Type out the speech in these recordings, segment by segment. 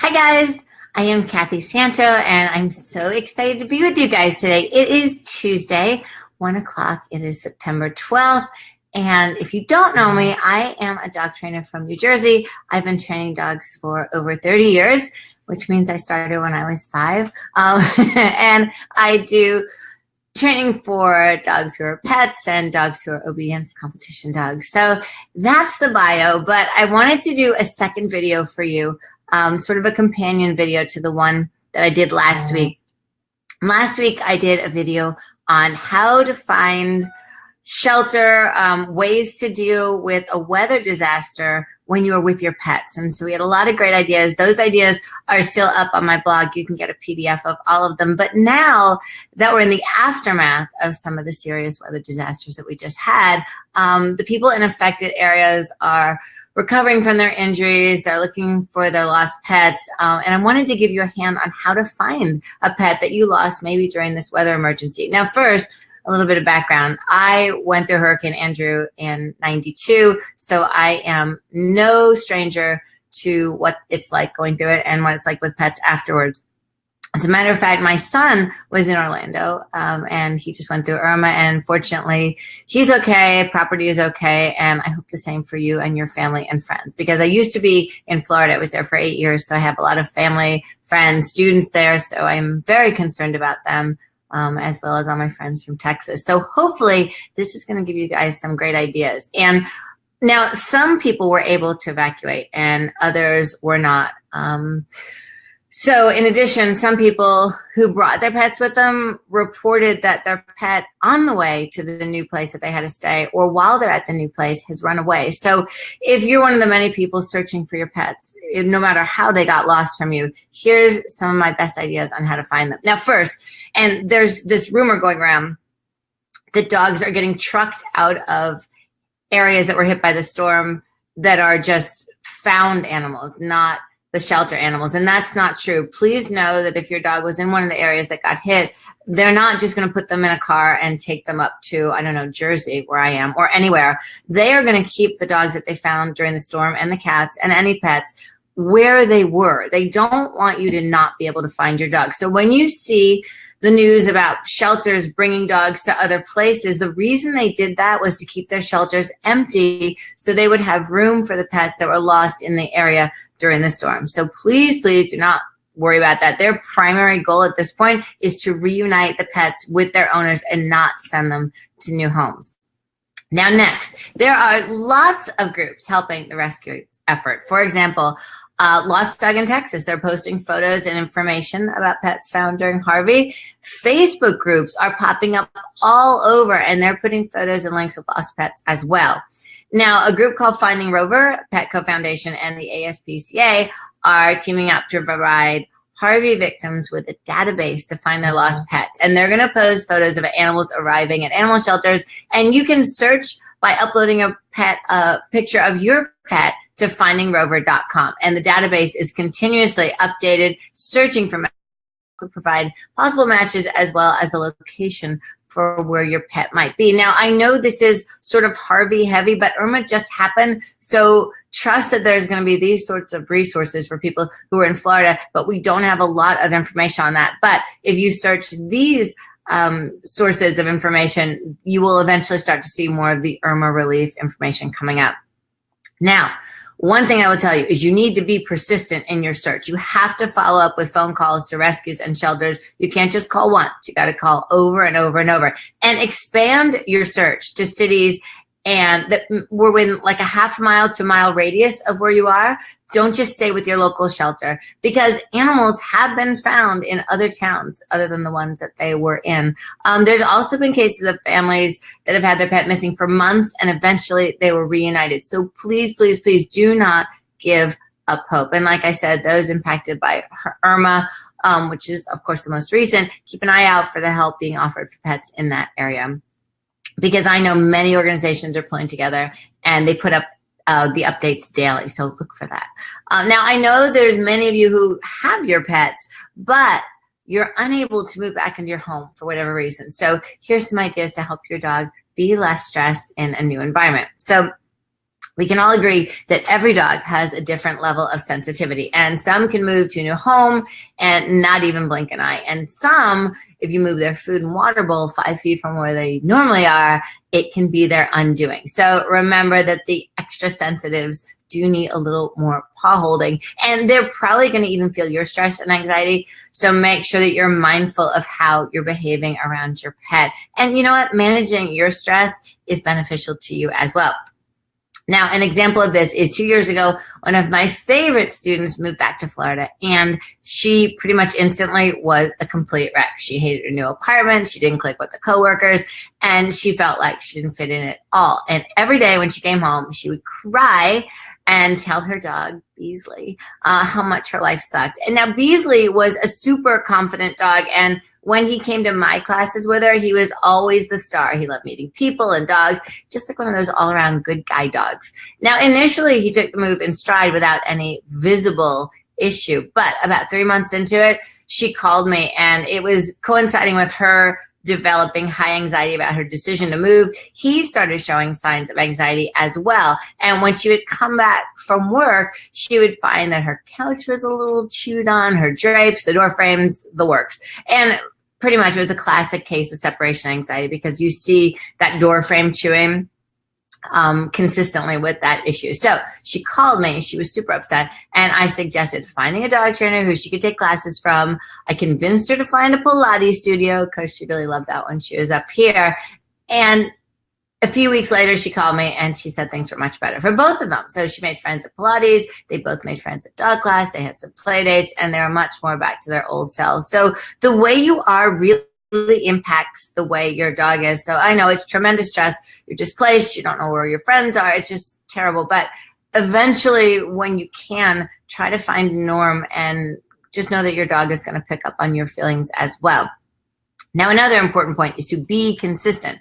Hi guys, I am Kathy Santo and I'm so excited to be with you guys today. It is Tuesday, 1 o'clock. It is September 12th. And if you don't know me, I am a dog trainer from New Jersey. I've been training dogs for over 30 years, which means I started when I was 5. And I do training for dogs who are pets and dogs who are obedience competition dogs. So that's the bio, but I wanted to do a second video for you, sort of a companion video to the one that I did last week. Last week I did a video on how to find shelter, ways to deal with a weather disaster when you are with your pets. And so we had a lot of great ideas. Those ideas are still up on my blog. You can get a PDF of all of them. But now that we're in the aftermath of some of the serious weather disasters that we just had, the people in affected areas are recovering from their injuries. They're looking for their lost pets. And I wanted to give you a hand on how to find a pet that you lost maybe during this weather emergency. Now, first, a little bit of background. I went through Hurricane Andrew in '92, so I am no stranger to what it's like going through it and what it's like with pets afterwards. As a matter of fact, my son was in Orlando, and he just went through Irma, and fortunately, he's okay, property is okay, and I hope the same for you and your family and friends, because I used to be in Florida. I was there for 8 years, so I have a lot of family, friends, students there, so I'm very concerned about them. As well as all my friends from Texas. So hopefully this is going to give you guys some great ideas. And now some people were able to evacuate and others were not. So in addition, some people who brought their pets with them reported that their pet on the way to the new place that they had to stay or while they're at the new place has run away. So if you're one of the many people searching for your pets, no matter how they got lost from you, here's some of my best ideas on how to find them. Now first, and there's this rumor going around that dogs are getting trucked out of areas that were hit by the storm that are just found animals, not the shelter animals. And that's not true. Please know that if your dog was in one of the areas that got hit, they're not just going to put them in a car and take them up to, I don't know, Jersey, where I am, or anywhere. They are going to keep the dogs that they found during the storm and the cats and any pets where they were. They don't want you to not be able to find your dog. So when you see the news about shelters bringing dogs to other places, the reason they did that was to keep their shelters empty so they would have room for the pets that were lost in the area during the storm. So please, please do not worry about that. Their primary goal at this point is to reunite the pets with their owners and not send them to new homes. Now, next, there are lots of groups helping the rescue effort. For example, Lost Dog in Texas, they're posting photos and information about pets found during Harvey. Facebook groups are popping up all over, and they're putting photos and links of lost pets as well. Now, a group called Finding Rover, Petco Foundation, and the ASPCA are teaming up to provide Harvey victims with a database to find their lost pets. And they're going to post photos of animals arriving at animal shelters. And you can search by uploading a picture of your pet to findingrover.com. And the database is continuously updated, searching for matches to provide possible matches as well as a location for where your pet might be. Now, I know this is sort of Harvey heavy, but Irma just happened. So trust that there's going to be these sorts of resources for people who are in Florida, but we don't have a lot of information on that. But if you search these sources of information, you will eventually start to see more of the Irma relief information coming up. Now, one thing I will tell you is you need to be persistent in your search. You have to follow up with phone calls to rescues and shelters. You can't just call once. You got to call over and over and over. And expand your search to cities and that were within like a half-mile to mile radius of where you are. Don't just stay with your local shelter, because animals have been found in other towns other than the ones that they were in. There's also been cases of families that have had their pet missing for months and eventually they were reunited. So please, please, please do not give up hope. And like I said, those impacted by Irma, which is of course the most recent, keep an eye out for the help being offered for pets in that area. Because I know many organizations are pulling together and they put up the updates daily, so look for that. Now, I know there's many of you who have your pets, but you're unable to move back into your home for whatever reason. So here's some ideas to help your dog be less stressed in a new environment. So we can all agree that every dog has a different level of sensitivity, and some can move to a new home and not even blink an eye. And some, if you move their food and water bowl 5 feet from where they normally are, it can be their undoing. So remember that the extra sensitives do need a little more paw holding, and they're probably going to even feel your stress and anxiety. So make sure that you're mindful of how you're behaving around your pet. And you know what? Managing your stress is beneficial to you as well. Now, an example of this is 2 years ago, one of my favorite students moved back to Florida, and she pretty much instantly was a complete wreck. She hated her new apartment. She didn't click with the coworkers, and she felt like she didn't fit in at all. And every day when she came home, she would cry and tell her dog, Beasley, how much her life sucked. And now Beasley was a super confident dog, and when he came to my classes with her, he was always the star. He loved meeting people and dogs, just like one of those all-around good guy dogs. Now, initially, he took the move in stride without any visible issue, but about 3 months into it, she called me, and it was coinciding with her developing high anxiety about her decision to move. He started showing signs of anxiety as well. And when she would come back from work, she would find that her couch was a little chewed on, her drapes, the door frames, the works. And pretty much it was a classic case of separation anxiety, because you see that door frame chewing consistently with that issue. So she called me. She was super upset, and I suggested finding a dog trainer who she could take classes from. I convinced her to find a Pilates studio because she really loved that when she was up here. And a few weeks later, she called me and she said things were much better for both of them. So she made friends at Pilates. They both made friends at dog class. They had some play dates, and they were much more back to their old selves. So the way you are really impacts the way your dog is. So I know it's tremendous stress. You're displaced. You don't know where your friends are. It's just terrible. But eventually, when you can, try to find a norm and just know that your dog is going to pick up on your feelings as well. Now, another important point is to be consistent.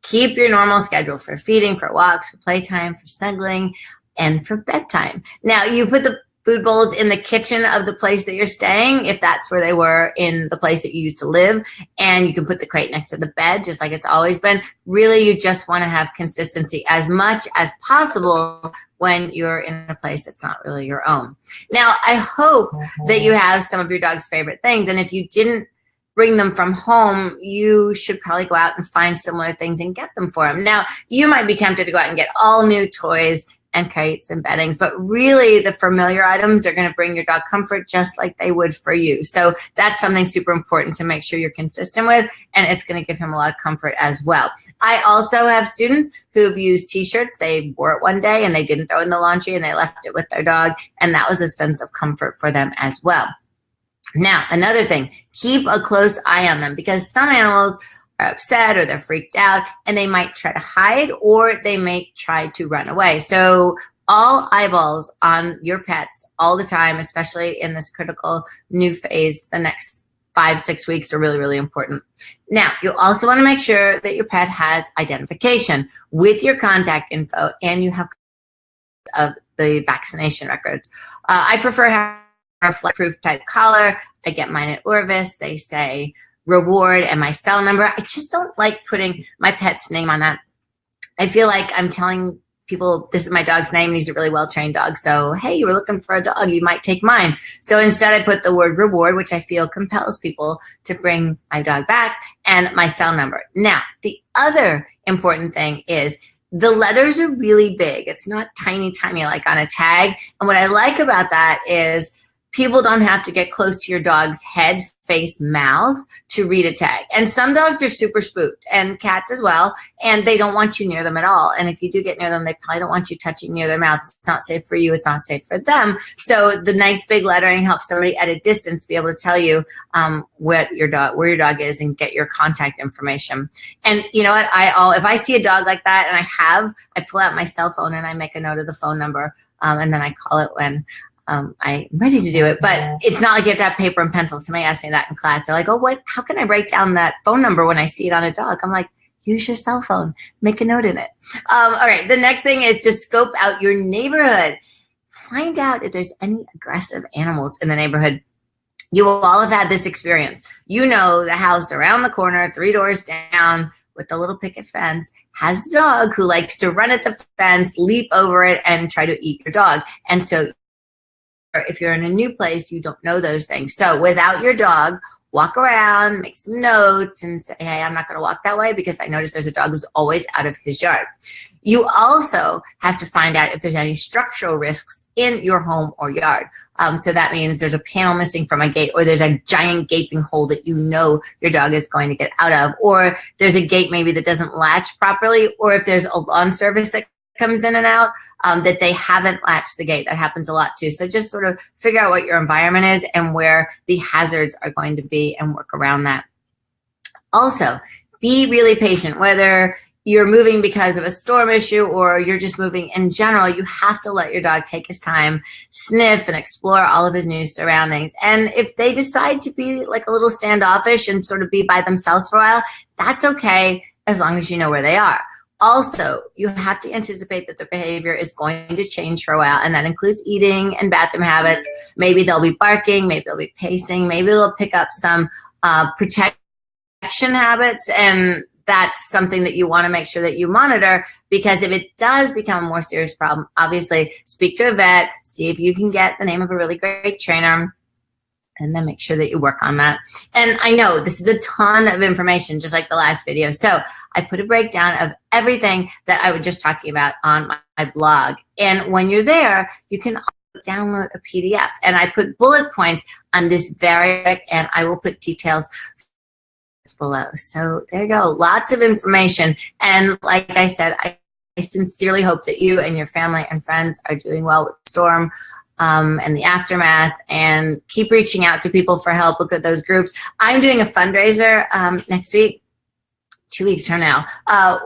Keep your normal schedule for feeding, for walks, for playtime, for snuggling, and for bedtime. Now, you put the food bowls in the kitchen of the place that you're staying, if that's where they were in the place that you used to live, and you can put the crate next to the bed, just like it's always been. Really, you just want to have consistency as much as possible when you're in a place that's not really your own. Now, I hope that you have some of your dog's favorite things, and if you didn't bring them from home, you should probably go out and find similar things and get them for him. Now, you might be tempted to go out and get all new toys and crates and beddings, but really the familiar items are going to bring your dog comfort just like they would for you. So that's something super important to make sure you're consistent with, and it's going to give him a lot of comfort as well. I also have students who've used t-shirts. They wore it one day and they didn't throw it in the laundry and they left it with their dog, and that was a sense of comfort for them as well. Now, another thing, keep a close eye on them, because some animals are upset or they're freaked out and they might try to hide or they may try to run away. So all eyeballs on your pets all the time, especially in this critical new phase, the next 5-6 weeks are really, really important. Now, you also want to make sure that your pet has identification with your contact info, and you have of the vaccination records. I prefer having a flight-proof type collar. I get mine at Orvis. They say reward and my cell number. I just don't like putting my pet's name on that. I feel like I'm telling people this is my dog's name and he's a really well-trained dog. So, hey, you were looking for a dog, you might take mine. So instead I put the word reward, which I feel compels people to bring my dog back, and my cell number. Now, the other important thing is the letters are really big. It's not tiny, tiny like on a tag. And what I like about that is people don't have to get close to your dog's head, face, mouth to read a tag. And some dogs are super spooked, and cats as well, and they don't want you near them at all. And if you do get near them, they probably don't want you touching near their mouth. It's not safe for you. It's not safe for them. So the nice big lettering helps somebody at a distance be able to tell you where your dog is and get your contact information. And you know what? If I see a dog like that, and I pull out my cell phone and I make a note of the phone number, and then I call it when I'm ready to do it. But it's not like you have to have paper and pencil. Somebody asked me that in class. They're like, oh, how can I write down that phone number when I see it on a dog? I'm like, use your cell phone. Make a note in it. All right. The next thing is to scope out your neighborhood. Find out if there's any aggressive animals in the neighborhood. You will all have had this experience. You know the house around the corner, 3 doors down, with the little picket fence has a dog who likes to run at the fence, leap over it, and try to eat your dog. And so if you're in a new place, you don't know those things. So without your dog, walk around, make some notes, and say, hey, I'm not going to walk that way because I notice there's a dog who's always out of his yard. You also have to find out if there's any structural risks in your home or yard. So that means there's a panel missing from a gate, or there's a giant gaping hole that you know your dog is going to get out of, or there's a gate maybe that doesn't latch properly, or if there's a lawn service that comes in and out, that they haven't latched the gate. That happens a lot too. So just sort of figure out what your environment is and where the hazards are going to be and work around that. Also, be really patient. Whether you're moving because of a storm issue or you're just moving in general, you have to let your dog take his time, sniff and explore all of his new surroundings. And if they decide to be like a little standoffish and sort of be by themselves for a while, that's okay as long as you know where they are. Also, you have to anticipate that their behavior is going to change for a while, and that includes eating and bathroom habits. Maybe they'll be barking, maybe they'll be pacing, maybe they'll pick up some protection habits, and that's something that you want to make sure that you monitor, because if it does become a more serious problem, obviously speak to a vet, see if you can get the name of a really great trainer, and then make sure that you work on that. And I know this is a ton of information, just like the last video. So I put a breakdown of everything that I was just talking about on my blog. And when you're there, you can download a PDF. And I put bullet points on this and I will put details below. So there you go. Lots of information. And like I said, I sincerely hope that you and your family and friends are doing well with the storm and the aftermath, and keep reaching out to people for help. Look at those groups. I'm doing a fundraiser next week, 2 weeks from now.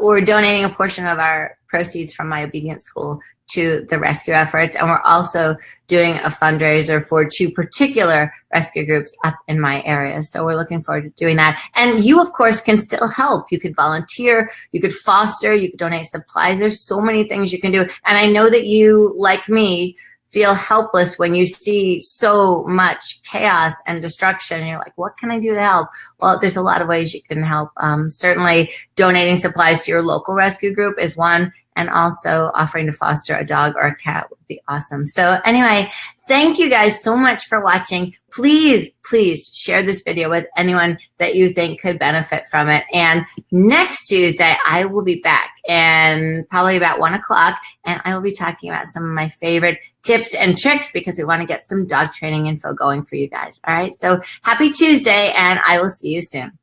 We're donating a portion of our proceeds from my obedience school to the rescue efforts, and we're also doing a fundraiser for 2 particular rescue groups up in my area. So we're looking forward to doing that. And you, of course, can still help. You could volunteer, you could foster, you could donate supplies. There's so many things you can do. And I know that you, like me, feel helpless when you see so much chaos and destruction. You're like, what can I do to help? Well, there's a lot of ways you can help. Certainly donating supplies to your local rescue group is one, and also offering to foster a dog or a cat would be awesome. So anyway, thank you guys so much for watching. Please, please share this video with anyone that you think could benefit from it. And next Tuesday, I will be back, and probably about 1 o'clock, and I will be talking about some of my favorite tips and tricks, because we want to get some dog training info going for you guys. All right, so happy Tuesday, and I will see you soon.